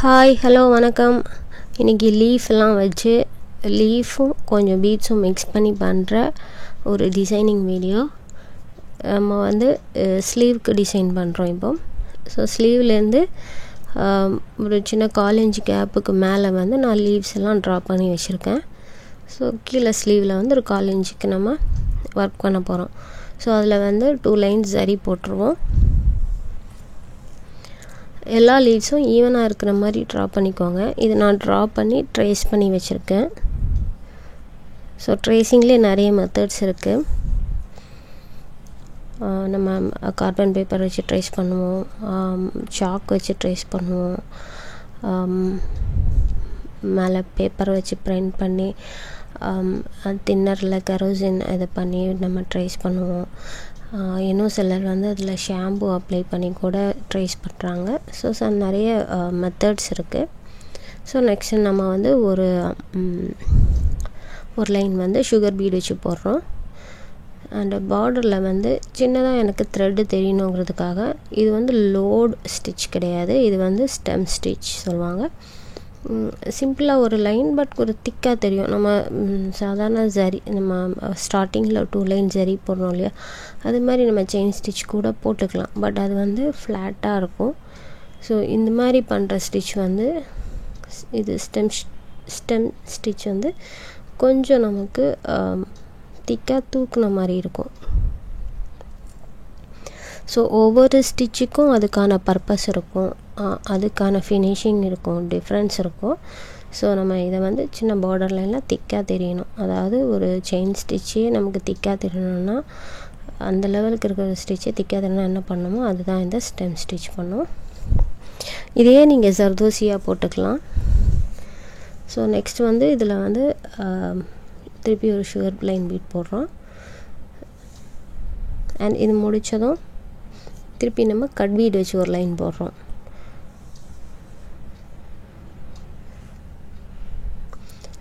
Hi hello வணக்கம். இன்றைக்கி லீஃப்லாம் வச்சு லீஃபும் கொஞ்சம் பீட்ஸும் மிக்ஸ் பண்ணி பண்ணுற ஒரு டிசைனிங் வீடியோ. நம்ம வந்து ஸ்லீவ்க்கு டிசைன் பண்ணுறோம் இப்போ. ஸோ ஸ்லீவ்லேருந்து ஒரு சின்ன காலேஜ் கேப்புக்கு மேலே வந்து நான் லீவ்ஸ் எல்லாம் ட்ரா பண்ணி வச்சுருக்கேன். ஸோ கீழே ஸ்லீவில் வந்து ஒரு காலேஜுக்கு நம்ம ஒர்க் பண்ண போகிறோம். ஸோ அதில் வந்து 2 லைன்ஸ் சரி போட்டுருவோம். எல்லா லீவ்ஸும் ஈவனாக இருக்கிற மாதிரி ட்ரா பண்ணிக்கோங்க. இது நான் ட்ரா பண்ணி ட்ரேஸ் பண்ணி வச்சுருக்கேன். ஸோ ட்ரேஸிங்லேயே நிறைய மெத்தட்ஸ் இருக்குது. நம்ம கார்பன் பேப்பர் வச்சு ட்ரேஸ் பண்ணுவோம், சாக் வச்சு ட்ரேஸ் பண்ணுவோம், மேலே பேப்பர் வச்சு பிரிண்ட் பண்ணி தின்னரில் கெரோசின் இதை பண்ணி நம்ம ட்ரேஸ் பண்ணுவோம். இன்னும் சிலர் வந்து அதில் ஷாம்பு அப்ளை பண்ணி கூட ட்ரேஸ் பண்ணுறாங்க. ஸோ நிறைய மெத்தட்ஸ் இருக்குது. ஸோ நெக்ஸ்ட் நம்ம வந்து ஒரு லைன் வந்து சுகர் பீட் வச்சு போடுறோம். அண்ட் பார்டரில் வந்து சின்னதாக எனக்கு த்ரெட்டு தெரியணுங்கிறதுக்காக, இது வந்து லோட் ஸ்டிச் கிடையாது, இது வந்து ஸ்டெம் ஸ்டிச் சொல்லுவாங்க. சிம்பிளாக ஒரு லைன், பட் ஒரு திக்காக தெரியும். நம்ம சாதாரண ஜரி நம்ம ஸ்டார்டிங்கில் 2 லைன் ஜரி போடுறோம் இல்லையா, அது மாதிரி நம்ம செயின் ஸ்டிச் கூட போட்டுக்கலாம். பட் அது வந்து ஃப்ளாட்டாக இருக்கும். ஸோ இந்த மாதிரி பண்ணுற ஸ்டிச் வந்து இது ஸ்டெம் ஸ்டிச் வந்து கொஞ்சம் நமக்கு திக்காக தூக்குன மாதிரி இருக்கும். ஸோ ஒவ்வொரு ஸ்டிச்சுக்கும் அதுக்கான பர்பஸ் இருக்கும், அதுக்கான ஃபினிஷிங் இருக்கும், டிஃப்ரென்ஸ் இருக்கும். ஸோ நம்ம இதை வந்து சின்ன பார்டர் லைனில் திக்காக தெரியணும். அதாவது ஒரு செயின் ஸ்டிச்சே நமக்கு திக்காக தெரியணும்னா, அந்த லெவலுக்கு இருக்கிற ஸ்டிச்சே திக்காக தெரியணும்னா என்ன பண்ணணுமோ அதுதான் இந்த ஸ்டெம் ஸ்டிச் பண்ணும். இதையே நீங்கள் ஜர்தோசியாக போட்டுக்கலாம். ஸோ நெக்ஸ்ட் வந்து இதில் வந்து திருப்பி ஒரு சுகர் லைன் பீட் போடுறோம். அண்ட் இது முடித்ததும் திருப்பி நம்ம கட் பீட் வச்சு ஒரு லைன் போடுறோம்.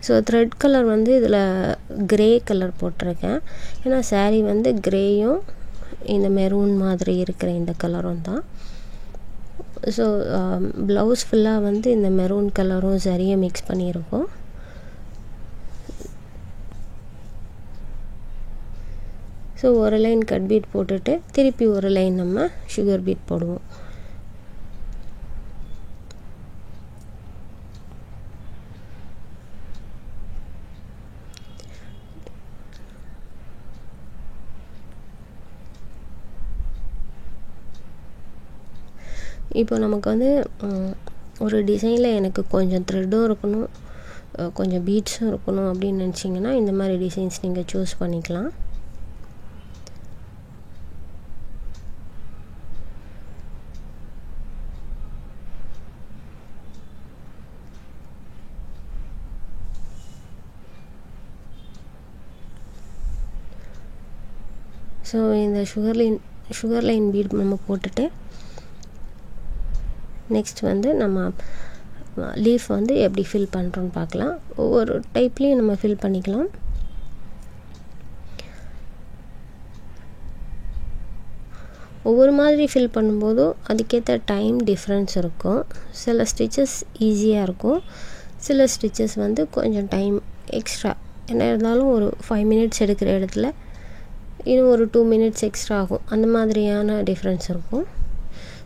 ஸோ த்ரெட் கலர் வந்து இதில் க்ரே கலர் போட்டிருக்கேன். ஏன்னா சாரீ வந்து க்ரேயும் இந்த மெரூன் மாதிரி இருக்கிற இந்த கலரும் தான். ஸோ ப்ளவுஸ் ஃபுல்லாக வந்து இந்த மெரூன் கலரும் சரியாக மிக்ஸ் பண்ணியிருக்கோம். ஸோ ஒரு லைன் கட் பீட் போட்டுட்டு திருப்பி ஒரு லைன் நம்ம சுகர் பீட் போடுவோம். இப்போ நமக்கு வந்து ஒரு டிசைனில் எனக்கு கொஞ்சம் த்ரெட்டும் இருக்கணும், கொஞ்சம் பீட்ஸும் இருக்கணும் அப்படின்னு நினச்சிங்கன்னா இந்த மாதிரி டிசைன்ஸ் நீங்கள் சூஸ் பண்ணிக்கலாம். ஸோ இந்த சுகர் லைன் பீட் நம்ம போட்டுட்டு நெக்ஸ்ட் வந்து நம்ம லீஃப் வந்து எப்படி ஃபில் பண்ணுறோன்னு பார்க்கலாம். ஒவ்வொரு டைப்லேயும் நம்ம ஃபில் பண்ணிக்கலாம். ஒவ்வொரு மாதிரி ஃபில் பண்ணும்போதும் அதுக்கேற்ற டைம் டிஃப்ரென்ஸ் இருக்கும். சில ஸ்டிச்சஸ் ஈஸியாக இருக்கும், சில ஸ்டிச்சஸ் வந்து கொஞ்சம் டைம் எக்ஸ்ட்ரா. என்ன இருந்தாலும் ஒரு 5 மினிட்ஸ் எடுக்கிற இடத்துல இன்னும் ஒரு 2 மினிட்ஸ் எக்ஸ்ட்ரா ஆகும். அந்த மாதிரியான டிஃப்ரென்ஸ் இருக்கும்.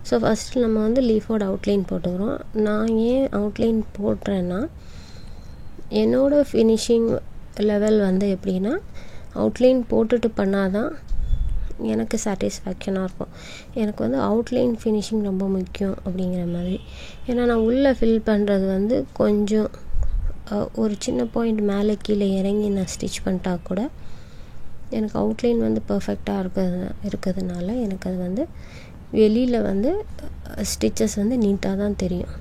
ஸோ ஃபஸ்ட்டு நம்ம வந்து லீஃபோட அவுட்லைன் போட்டுக்கிறோம். நான் ஏன் அவுட்லைன் போடுறேன்னா, என்னோடய ஃபினிஷிங் லெவல் வந்து எப்படின்னா, அவுட்லைன் போட்டுட்டு பண்ணால் தான் எனக்கு சாட்டிஸ்ஃபேக்ஷனாக இருக்கும். எனக்கு வந்து அவுட்லைன் ஃபினிஷிங் ரொம்ப முக்கியம் அப்படிங்கிற மாதிரி. ஏன்னா நான் உள்ளே ஃபில் பண்ணுறது வந்து கொஞ்சம் ஒரு சின்ன பாயிண்ட் மேலே கீழே இறங்கி நான் ஸ்டிச் பண்ணிட்டா கூட எனக்கு அவுட்லைன் வந்து பர்ஃபெக்டாக இருக்கிறதுனால எனக்கு அது வந்து வெளியில் வந்து ஸ்டிச்சஸ் வந்து நீட்டாக தான் தெரியும்.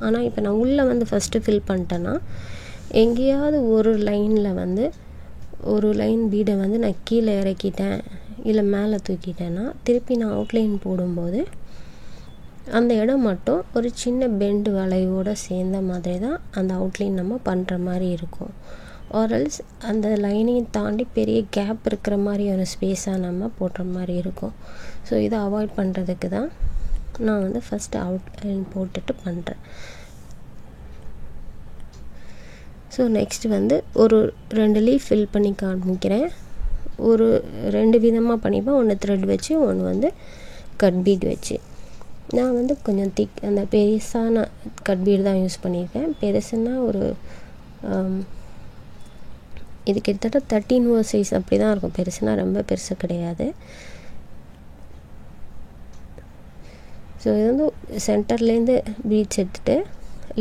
ஆனால் இப்போ நான் உள்ளே வந்து ஃபஸ்ட்டு ஃபில் பண்ணிட்டேன்னா, எங்கேயாவது ஒரு லைனில் வந்து ஒரு லைன் பீடை வந்து நான் கீழே இறக்கிட்டேன் இல்லை மேலே தூக்கிட்டேன்னா, திருப்பி நான் அவுட்லைன் போடும்போது அந்த இடம் மட்டும் ஒரு சின்ன பெண்டு வளைவோடு சேர்ந்த மாதிரி தான் அந்த அவுட்லைன் நம்ம பண்ணுற மாதிரி இருக்கும். ஆர்எல்ஸ் அந்த லைனையும் தாண்டி பெரிய கேப் இருக்கிற மாதிரி ஒரு ஸ்பேஸாக நம்ம போடுற மாதிரி இருக்கும். ஸோ இதை அவாய்ட் பண்ணுறதுக்கு தான் நான் வந்து ஃபஸ்ட்டு அவுட்லைன் போட்டுட்டு பண்ணுறேன். ஸோ நெக்ஸ்ட் வந்து ஒரு 2 லீஃப் ஃபில் பண்ணி காமிக்கிறேன். ஒரு 2 விதமாக பண்ணிப்பேன். ஒன்று த்ரெட் வச்சு, ஒன்று வந்து கட் பீட் வச்சு. நான் வந்து கொஞ்சம் திக் அந்த பெருசான கட் பீட் தான் யூஸ் பண்ணியிருக்கேன். பெருசுன்னா ஒரு இது கிட்டத்தட்ட 13 சைஸ் அப்படி தான் இருக்கும். பெருசுனா ரொம்ப பெருசு கிடையாது. ஸோ இது வந்து சென்டர்லேருந்து பீட்ஸ் எடுத்துகிட்டு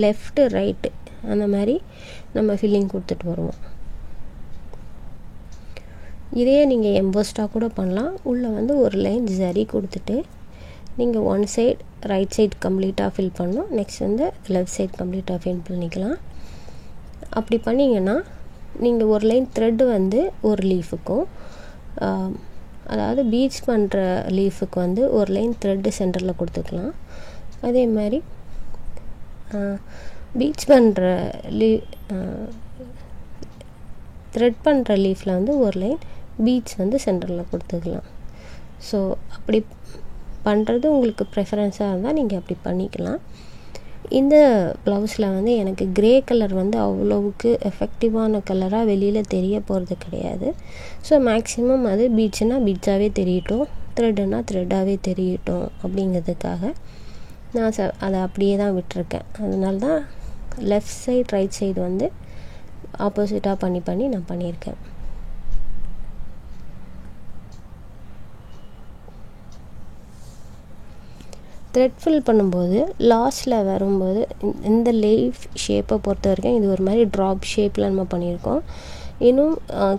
லெஃப்ட்டு ரைட்டு அந்த மாதிரி நம்ம ஃபில்லிங் கொடுத்துட்டு வருவோம். இதே நீங்கள் எம்போஸ்டாக கூட பண்ணலாம். உள்ளே வந்து ஒரு லைன் சரி கொடுத்துட்டு நீங்கள் ஒன் சைட் ரைட் சைட் கம்ப்ளீட்டாக ஃபில் பண்ணணும். நெக்ஸ்ட் வந்து லெஃப்ட் சைட் கம்ப்ளீட்டாக ஃபில் பண்ணிக்கலாம். அப்படி பண்ணிங்கன்னா நீங்கள் ஒரு லைன் த்ரெட்டு வந்து ஒரு லீஃபுக்கும், அதாவது பீட்ஸ் பண்ணுற லீஃபுக்கு வந்து ஒரு லைன் த்ரெட்டு சென்டரில் கொடுத்துக்கலாம். அதே மாதிரி பீட்ஸ் பண்ணுற த்ரெட் பண்ணுற லீஃபில் வந்து ஒரு லைன் பீட்ஸ் வந்து சென்டரில் கொடுத்துக்கலாம். ஸோ அப்படி பண்ணுறது உங்களுக்கு ப்ரெஃபரன்ஸாக இருந்தால் நீங்கள் அப்படி பண்ணிக்கலாம். இந்த ப்ளவுஸில் வந்து எனக்கு க்ரே கலர் வந்து அவ்வளோவுக்கு எஃபெக்டிவான கலராக வெளியில் தெரிய போகிறது கிடையாது. ஸோ மேக்ஸிமம் அது பீட்ஸ்னால் பீட்ஸாகவே தெரியட்டும், த்ரெட்டுன்னா த்ரெட்டாகவே தெரியட்டும் அப்படிங்கிறதுக்காக நான் அதை அப்படியே தான் விட்டுருக்கேன். அதனால தான் லெஃப்ட் சைட் ரைட் சைடு வந்து ஆப்போசிட்டாக பண்ணி நான் பண்ணியிருக்கேன். த்ரெட் ஃபில் பண்ணும்போது லாஸ்ட்டில் வரும்போது இந்த லீஃப் ஷேப்பை பொறுத்த வரைக்கும் இது ஒரு மாதிரி ட்ராப் ஷேப்பில் நம்ம பண்ணியிருக்கோம். இன்னும்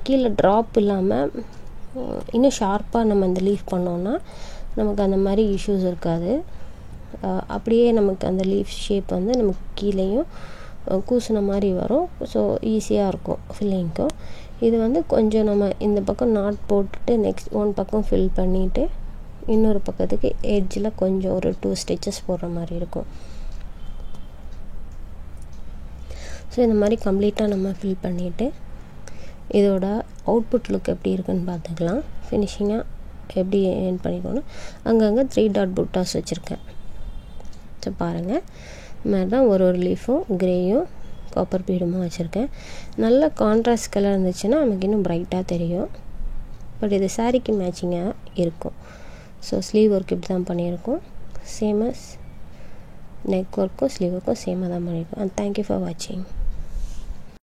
கீழே ட்ராப் இல்லாமல் இன்னும் ஷார்ப்பாக நம்ம இந்த லீஃப் பண்ணோன்னா நமக்கு அந்த மாதிரி இஷ்யூஸ் இருக்காது. அப்படியே நமக்கு அந்த லீஃப் ஷேப் வந்து நமக்கு கீழேயும் கூசின மாதிரி வரும். ஸோ ஈஸியாக இருக்கும் ஃபில்லிங்க்கும். இது வந்து கொஞ்சம் நம்ம இந்த பக்கம் நாட் போட்டுட்டு நெக்ஸ்ட் ஒன் பக்கம் ஃபில் பண்ணிவிட்டு இன்னொரு பக்கத்துக்கு எட்ஜில் கொஞ்சம் ஒரு 2 ஸ்டிச்சஸ் போடுற மாதிரி இருக்கும். ஸோ இந்த மாதிரி கம்ப்ளீட்டாக நம்ம ஃபில் பண்ணிவிட்டு இதோட அவுட்புட் லுக் எப்படி இருக்குன்னு பார்த்துக்கலாம். ஃபினிஷிங்காக எப்படி என் பண்ணிக்கணும். அங்கங்கே 3 டாட் புட்டாஸ் வச்சுருக்கேன். ஸோ பாருங்கள், இது மாதிரி தான் ஒரு லீஃபும் க்ரேயும் காப்பர் பீடுமா வச்சுருக்கேன். நல்ல கான்ட்ராஸ்ட் கலர் இருந்துச்சுன்னா நமக்கு இன்னும் ப்ரைட்டாக தெரியும். பட் இது சாரீக்கு மேட்சிங்காக இருக்கும். ஸோ ஸ்லீவ் ஒர்க் இப்படி தான் பண்ணியிருக்கோம். சேமாக நெக் ஒர்க்கும் ஸ்லீவ் ஒர்க்கும் சேமாக தான் பண்ணியிருக்கோம். அண்ட் தேங்க்யூ ஃபார் வாட்சிங்.